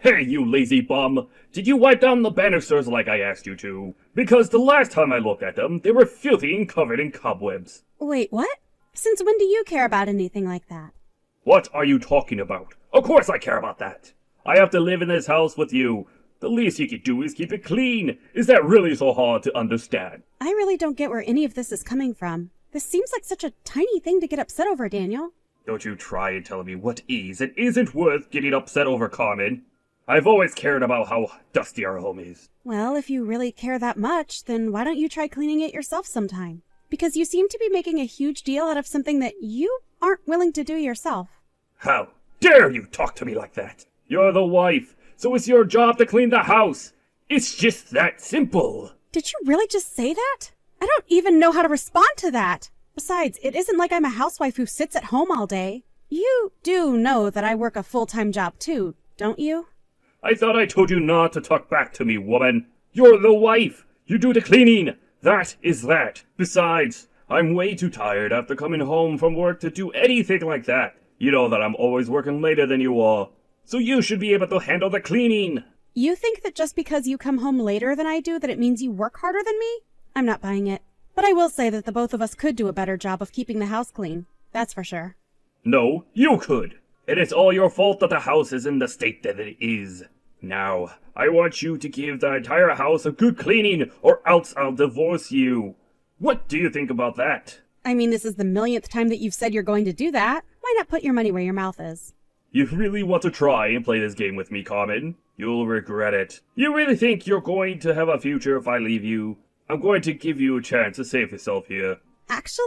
Hey, you lazy bum! Did you wipe down the banisters like I asked you to? Because the last time I looked at them, they were filthy and covered in cobwebs. Wait, what? Since when do you care about anything like that? What are you talking about? Of course I care about that! I have to live in this house with you. The least you could do is keep it clean. Is that really so hard to understand? I really don't get where any of this is coming from. This seems like such a tiny thing to get upset over, Daniel. Don't you try and tell me what is and isn't worth getting upset over, Carmen. I've always cared about how dusty our home is. Well, if you really care that much, then why don't you try cleaning it yourself sometime? Because you seem to be making a huge deal out of something that you aren't willing to do yourself. How dare you talk to me like that? You're the wife, so it's your job to clean the house. It's just that simple. Did you really just say that? I don't even know how to respond to that. Besides, it isn't like I'm a housewife who sits at home all day. You do know that I work a full-time job too, don't you? I thought I told you not to talk back to me, woman. You're the wife. You do the cleaning. That is that. Besides, I'm way too tired after coming home from work to do anything like that. You know that I'm always working later than you are. So you should be able to handle the cleaning. You think that just because you come home later than I do that it means you work harder than me? I'm not buying it. But I will say that the both of us could do a better job of keeping the house clean. That's for sure. No, you could. And it's all your fault that the house is in the state that it is. Now, I want you to give the entire house a good cleaning, or else I'll divorce you. What do you think about that? I mean, this is the millionth time that you've said you're going to do that. Why not put your money where your mouth is? You really want to try and play this game with me, Carmen? You'll regret it. You really think you're going to have a future if I leave you? I'm going to give you a chance to save yourself here. Actually,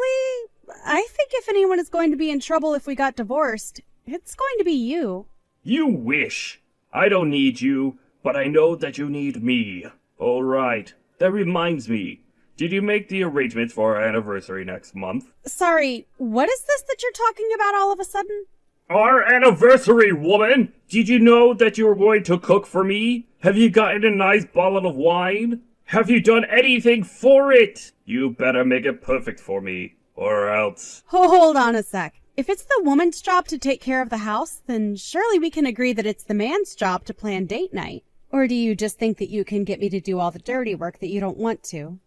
I think if anyone is going to be in trouble if we got divorced, it's going to be you. You wish. I don't need you, but I know that you need me. All right. That reminds me. Did you make the arrangements for our anniversary next month? Sorry, what is this that you're talking about all of a sudden? Our anniversary, woman! Did you know that you were going to cook for me? Have you gotten a nice bottle of wine? Have you done anything for it? You better make it perfect for me, or else. Hold on a sec. If it's the woman's job to take care of the house, then surely we can agree that it's the man's job to plan date night. Or do you just think that you can get me to do all the dirty work that you don't want to?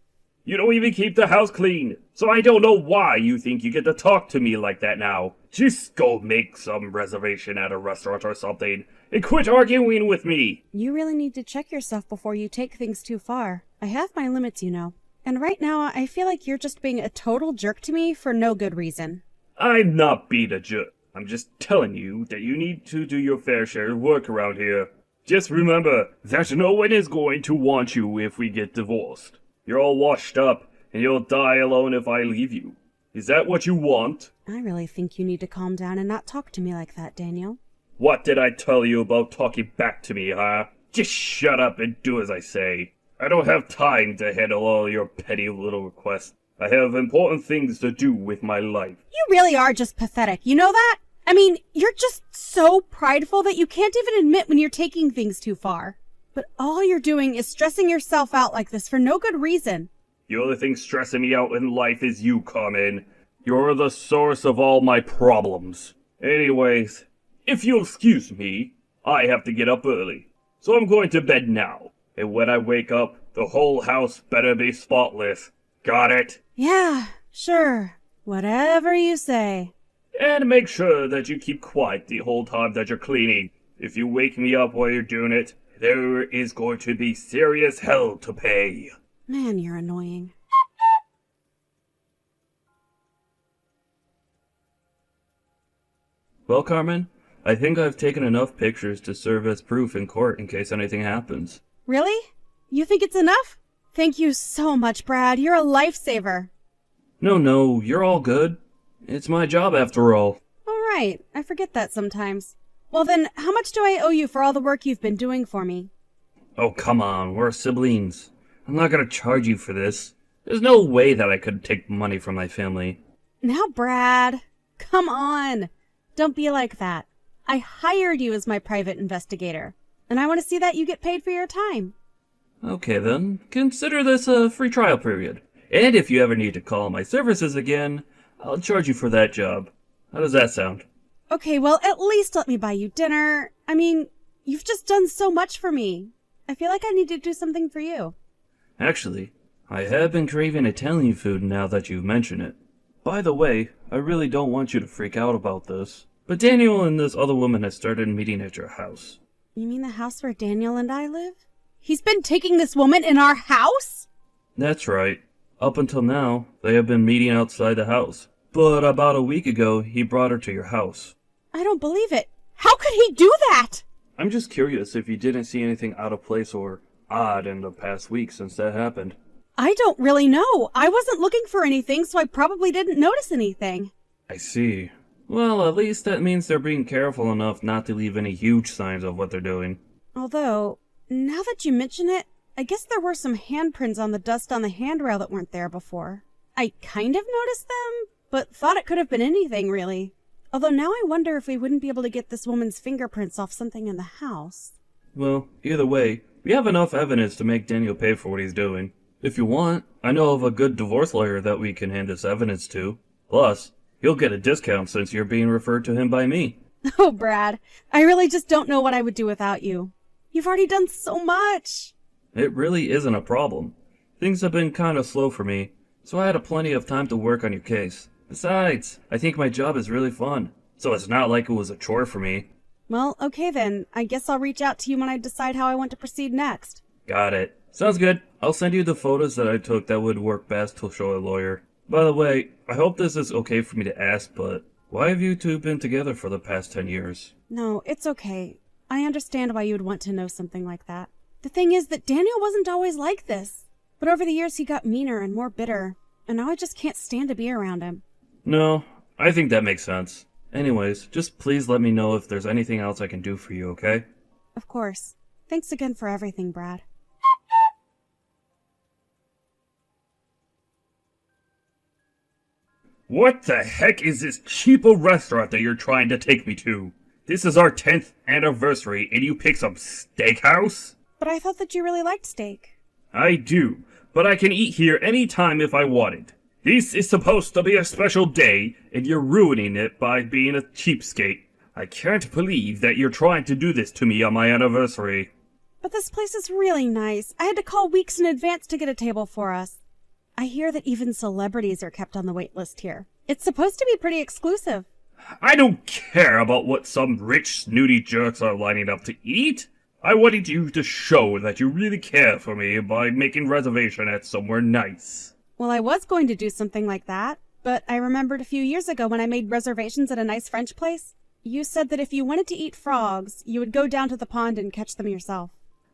You don't even keep the house clean, so I don't know why you think you get to talk to me like that now. Just go make some reservation at a restaurant or something, and quit arguing with me. You really need to check yourself before you take things too far. I have my limits, you know. And right now, I feel like you're just being a total jerk to me for no good reason. I'm not being a jerk. I'm just telling you that you need to do your fair share of work around here. Just remember that no one is going to want you if we get divorced. You're all washed up, and you'll die alone if I leave you. Is that what you want? I really think you need to calm down and not talk to me like that, Daniel. What did I tell you about talking back to me, huh? Just shut up and do as I say. I don't have time to handle all your petty little requests. I have important things to do with my life. You really are just pathetic, you know that? I mean, you're just so prideful that you can't even admit when you're taking things too far. But all you're doing is stressing yourself out like this for no good reason. The only thing stressing me out in life is you, Carmen. You're the source of all my problems. Anyways, if you'll excuse me, I have to get up early. So I'm going to bed now. And when I wake up, the whole house better be spotless. Got it? Yeah, sure. Whatever you say. And make sure that you keep quiet the whole time that you're cleaning. If you wake me up while you're doing it, there is going to be serious hell to pay. Man, you're annoying. Well, Carmen, I think I've taken enough pictures to serve as proof in court in case anything happens. Really? You think it's enough? Thank you so much, Brad. You're a lifesaver. No, you're all good. It's my job after all. All right, I forget that sometimes. Well then, how much do I owe you for all the work you've been doing for me? Oh, come on, we're siblings. I'm not gonna charge you for this. There's no way that I could take money from my family. Now, Brad, come on. Don't be like that. I hired you as my private investigator, and I want to see that you get paid for your time. Okay then, consider this a free trial period. And if you ever need to call my services again, I'll charge you for that job. How does that sound? Okay, well, at least let me buy you dinner. I mean, You've just done so much for me. I feel like I need to do something for you. Actually, I have been craving Italian food now that you mention it. By the way, I really don't want you to freak out about this, but Daniel and this other woman have started meeting at your house. You mean the house where Daniel and I live? He's been taking this woman in our house? That's right. Up until now, they have been meeting outside the house. But about a week ago, he brought her to your house. I don't believe it. How could he do that? I'm just curious if you didn't see anything out of place or odd in the past week since that happened. I don't really know. I wasn't looking for anything, so I probably didn't notice anything. I see. Well, at least that means they're being careful enough not to leave any huge signs of what they're doing. Although, now that you mention it, I guess there were some handprints on the dust on the handrail that weren't there before. I kind of noticed them, but thought it could have been anything, really. Although now I wonder if we wouldn't be able to get this woman's fingerprints off something in the house. Well, either way, we have enough evidence to make Daniel pay for what he's doing. If you want, I know of a good divorce lawyer that we can hand this evidence to. Plus, you'll get a discount since you're being referred to him by me. Oh, Brad, I really just don't know what I would do without you. You've already done so much. It really isn't a problem. Things have been kind of slow for me, so I had plenty of time to work on your case. Besides, I think my job is really fun, so it's not like it was a chore for me. Well, okay then. I guess I'll reach out to you when I decide how I want to proceed next. Got it. Sounds good. I'll send you the photos that I took that would work best to show a lawyer. By the way, I hope this is okay for me to ask, but why have you two been together for the past 10 years? No, it's okay. I understand why you would want to know something like that. The thing is that Daniel wasn't always like this. But over the years he got meaner and more bitter, and now I just can't stand to be around him. No, I think that makes sense. Anyways, just please let me know if there's anything else I can do for you, okay? Of course. Thanks again for everything, Brad. What the heck is this cheapo restaurant that you're trying to take me to? This is our 10th anniversary and you pick some steakhouse? But I thought that you really liked steak. I do, but I can eat here anytime if I wanted. This is supposed to be a special day, and you're ruining it by being a cheapskate. I can't believe that you're trying to do this to me on my anniversary. But this place is really nice. I had to call weeks in advance to get a table for us. I hear that even celebrities are kept on the wait list here. It's supposed to be pretty exclusive. I don't care about what some rich, snooty jerks are lining up to eat. I wanted you to show that you really care for me by making reservation at somewhere nice. Well, I was going to do something like that, but I remembered a few years ago when I made reservations at a nice French place. You said that if you wanted to eat frogs, you would go down to the pond and catch them yourself.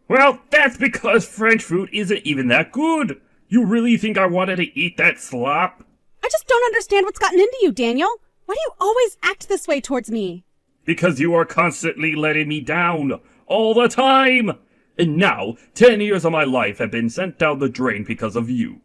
Well, that's because French food isn't even that good. You really think I wanted to eat that slop? I just don't understand what's gotten into you, Daniel. Why do you always act this way towards me? Because you are constantly letting me down. All the time. And now, 10 years of my life have been sent down the drain because of you.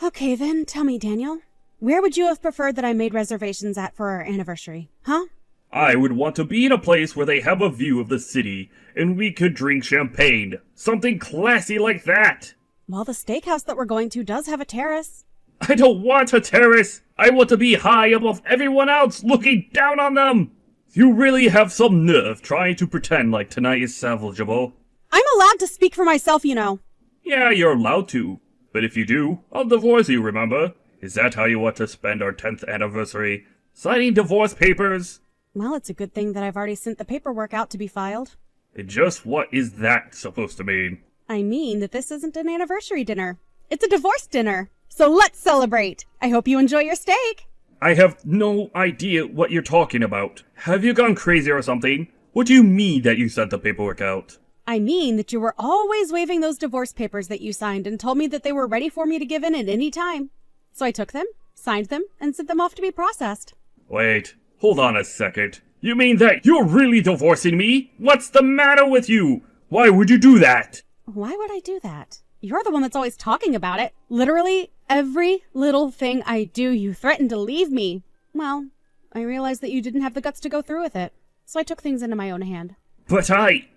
Okay then, tell me, Daniel. Where would you have preferred that I made reservations at for our anniversary, huh? I would want to be in a place where they have a view of the city, and we could drink champagne. Something classy like that. Well, the steakhouse that we're going to does have a terrace. I don't want a terrace. I want to be high above everyone else, looking down on them. You really have some nerve trying to pretend like tonight is salvageable. I'm allowed to speak for myself, you know. Yeah, you're allowed to. But if you do, I'll divorce you, remember? Is that how you want to spend our 10th anniversary? Signing divorce papers? Well, it's a good thing that I've already sent the paperwork out to be filed. And just what is that supposed to mean? I mean that this isn't an anniversary dinner. It's a divorce dinner. So let's celebrate. I hope you enjoy your steak. I have no idea what you're talking about. Have you gone crazy or something? What do you mean that you sent the paperwork out? I mean that you were always waving those divorce papers that you signed and told me that they were ready for me to give in at any time. So I took them, signed them, and sent them off to be processed. Wait, hold on a second. You mean that you're really divorcing me? What's the matter with you? Why would you do that? Why would I do that? You're the one that's always talking about it. Literally every little thing I do, you threaten to leave me. Well, I realized that you didn't have the guts to go through with it. So I took things into my own hand. But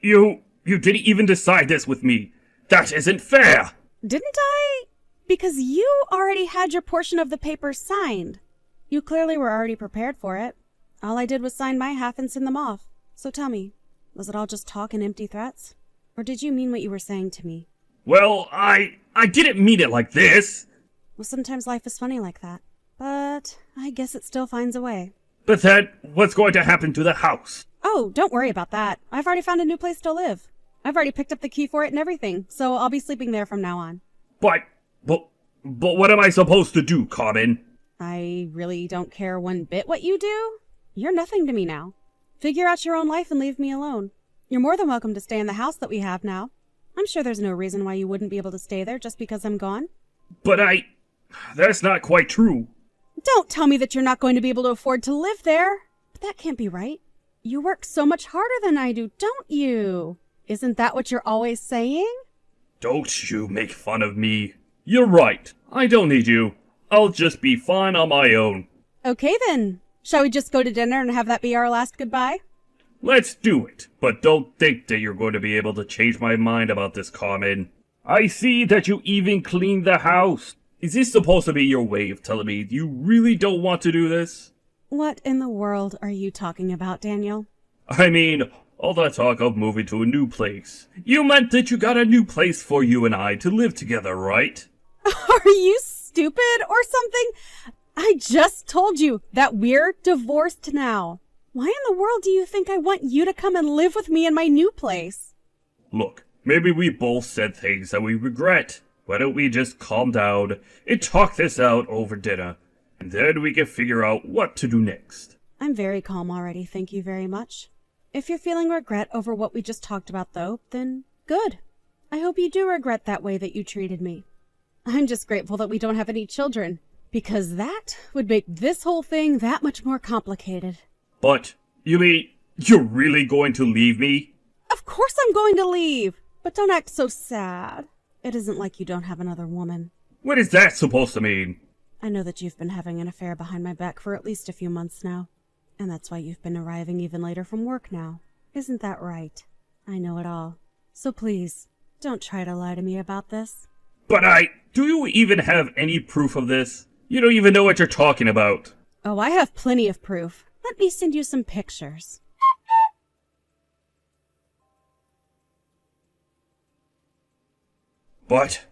you didn't even decide this with me. That isn't fair. Didn't I? Because you already had your portion of the papers signed. You clearly were already prepared for it. All I did was sign my half and send them off. So tell me, Was it all just talk and empty threats? Or did you mean what you were saying to me? Well, I didn't mean it like this. Well, sometimes life is funny like that. But I guess it still finds a way. But then, what's going to happen to the house? Oh, don't worry about that. I've already found a new place to live. I've already picked up the key for it and everything, so I'll be sleeping there from now on. But what am I supposed to do, Carmen? I really don't care one bit what you do. You're nothing to me now. Figure out your own life and leave me alone. You're more than welcome to stay in the house that we have now. I'm sure there's no reason why you wouldn't be able to stay there just because I'm gone. But that's not quite true. Don't tell me that you're not going to be able to afford to live there. But that can't be right. You work so much harder than I do, don't you? Isn't that what you're always saying? Don't you make fun of me. You're right. I don't need you. I'll just be fine on my own. Okay then. Shall we just go to dinner and have that be our last goodbye? Let's do it. But don't think that you're going to be able to change my mind about this, Carmen. I see that you even cleaned the house. Is this supposed to be your way of telling me you really don't want to do this? What in the world are you talking about, Daniel? I mean, all that talk of moving to a new place. You meant that you got a new place for you and I to live together, right? Are you stupid or something? I just told you that we're divorced now. Why in the world do you think I want you to come and live with me in my new place? Look, maybe we both said things that we regret. Why don't we just calm down and talk this out over dinner, and then we can figure out what to do next. I'm very calm already, thank you very much. If you're feeling regret over what we just talked about, though, then good. I hope you do regret that way that you treated me. I'm just grateful that we don't have any children, because that would make this whole thing that much more complicated. But, you mean, you're really going to leave me? Of course I'm going to leave, but don't act so sad. It isn't like you don't have another woman. What is that supposed to mean? I know that you've been having an affair behind my back for at least a few months now. And that's why you've been arriving even later from work now. Isn't that right? I know it all. So please, don't try to lie to me about this. But do you even have any proof of this? You don't even know what you're talking about. Oh, I have plenty of proof. Let me send you some pictures. But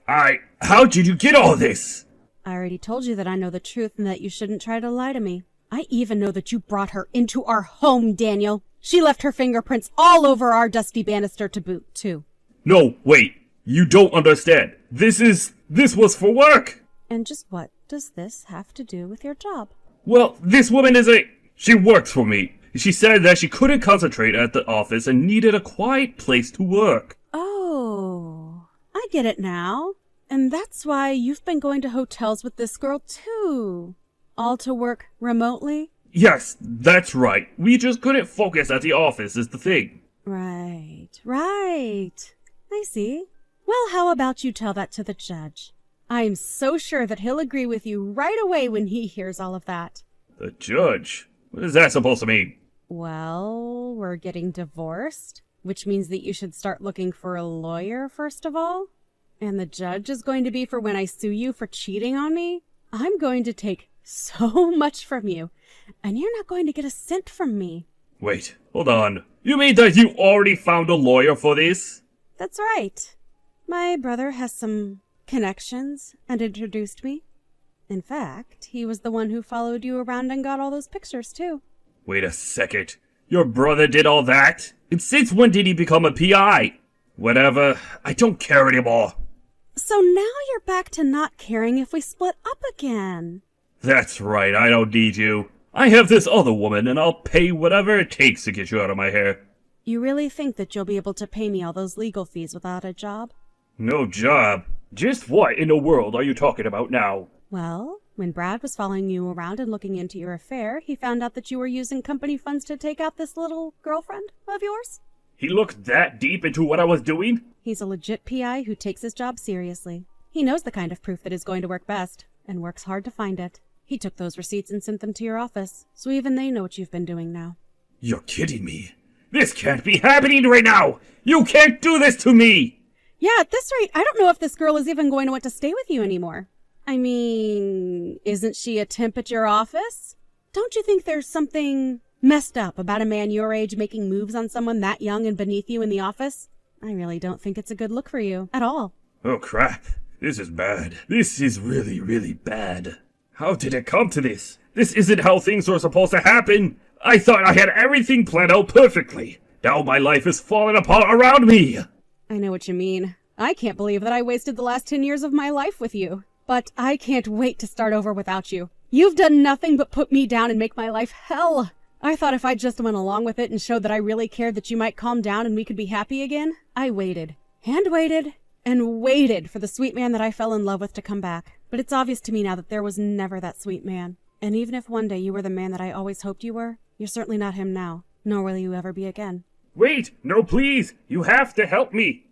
how did you get all this? I already told you that I know the truth and that you shouldn't try to lie to me. I even know that you brought her into our home, Daniel. She left her fingerprints all over our dusty banister to boot, too. No, wait. You don't understand. This was for work. And just what does this have to do with your job? Well, this woman she works for me. She said that she couldn't concentrate at the office and needed a quiet place to work. Oh, I get it now. And that's why you've been going to hotels with this girl, too. All to work remotely? Yes, that's right. We just couldn't focus at the office is the thing. Right. I see. Well, how about you tell that to the judge? I'm so sure that he'll agree with you right away when he hears all of that. The judge? What is that supposed to mean? Well, we're getting divorced, which means that you should start looking for a lawyer first of all. And the judge is going to be for when I sue you for cheating on me. I'm going to take so much from you, and you're not going to get a cent from me. Wait, hold on. You mean that you already found a lawyer for this? That's right. My brother has some connections and introduced me. In fact, he was the one who followed you around and got all those pictures, too. Wait a second. Your brother did all that? And since when did he become a PI? Whatever. I don't care anymore. So now you're back to not caring if we split up again. That's right, I don't need you. I have this other woman, and I'll pay whatever it takes to get you out of my hair. You really think that you'll be able to pay me all those legal fees without a job? No job? Just what in the world are you talking about now? Well, when Brad was following you around and looking into your affair, he found out that you were using company funds to take out this little girlfriend of yours. He looked that deep into what I was doing? He's a legit PI who takes his job seriously. He knows the kind of proof that is going to work best, and works hard to find it. He took those receipts and sent them to your office, so even they know what you've been doing now. You're kidding me. This can't be happening right now! You can't do this to me! Yeah, at this rate, I don't know if this girl is even going to want to stay with you anymore. I mean, isn't she a temp at your office? Don't you think there's something Messed up about a man your age making moves on someone that young and beneath you in the office? I really don't think it's a good look for you at all. Oh crap. This is bad. This is really, really bad. How did it come to this? This isn't how things were supposed to happen. I thought I had everything planned out perfectly. Now my life is falling apart around me. I know what you mean. I can't believe that I wasted the last 10 years of my life with you. But I can't wait to start over without you. You've done nothing but put me down and make my life hell. I thought if I just went along with it and showed that I really cared that you might calm down and we could be happy again. I waited. And waited. And waited for the sweet man that I fell in love with to come back. But it's obvious to me now that there was never that sweet man. And even if one day you were the man that I always hoped you were, you're certainly not him now. Nor will you ever be again. Wait! No, please! You have to help me!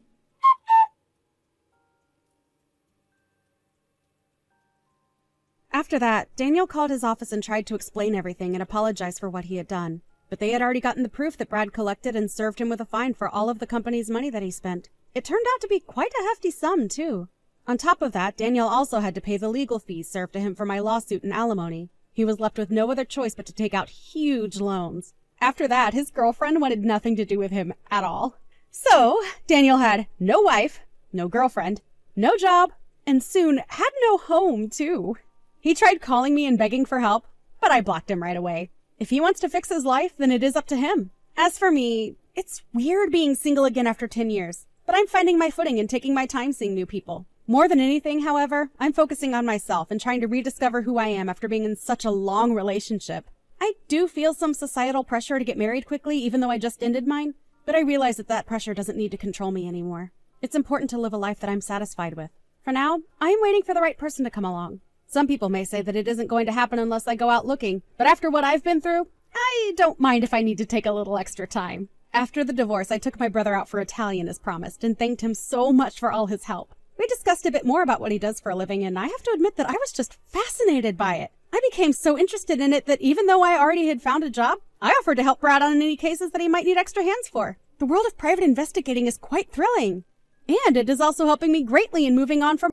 After that, Daniel called his office and tried to explain everything and apologize for what he had done. But they had already gotten the proof that Brad collected and served him with a fine for all of the company's money that he spent. It turned out to be quite a hefty sum, too. On top of that, Daniel also had to pay the legal fees served to him for my lawsuit and alimony. He was left with no other choice but to take out huge loans. After that, his girlfriend wanted nothing to do with him at all. So, Daniel had no wife, no girlfriend, no job, and soon had no home, too. He tried calling me and begging for help, but I blocked him right away. If he wants to fix his life, then it is up to him. As for me, it's weird being single again after 10 years, but I'm finding my footing and taking my time seeing new people. More than anything, however, I'm focusing on myself and trying to rediscover who I am after being in such a long relationship. I do feel some societal pressure to get married quickly, even though I just ended mine, but I realize that pressure doesn't need to control me anymore. It's important to live a life that I'm satisfied with. For now, I'm waiting for the right person to come along. Some people may say that it isn't going to happen unless I go out looking, but after what I've been through, I don't mind if I need to take a little extra time. After the divorce, I took my brother out for Italian as promised and thanked him so much for all his help. We discussed a bit more about what he does for a living, and I have to admit that I was just fascinated by it. I became so interested in it that even though I already had found a job, I offered to help Brad on any cases that he might need extra hands for. The world of private investigating is quite thrilling. And it is also helping me greatly in moving on from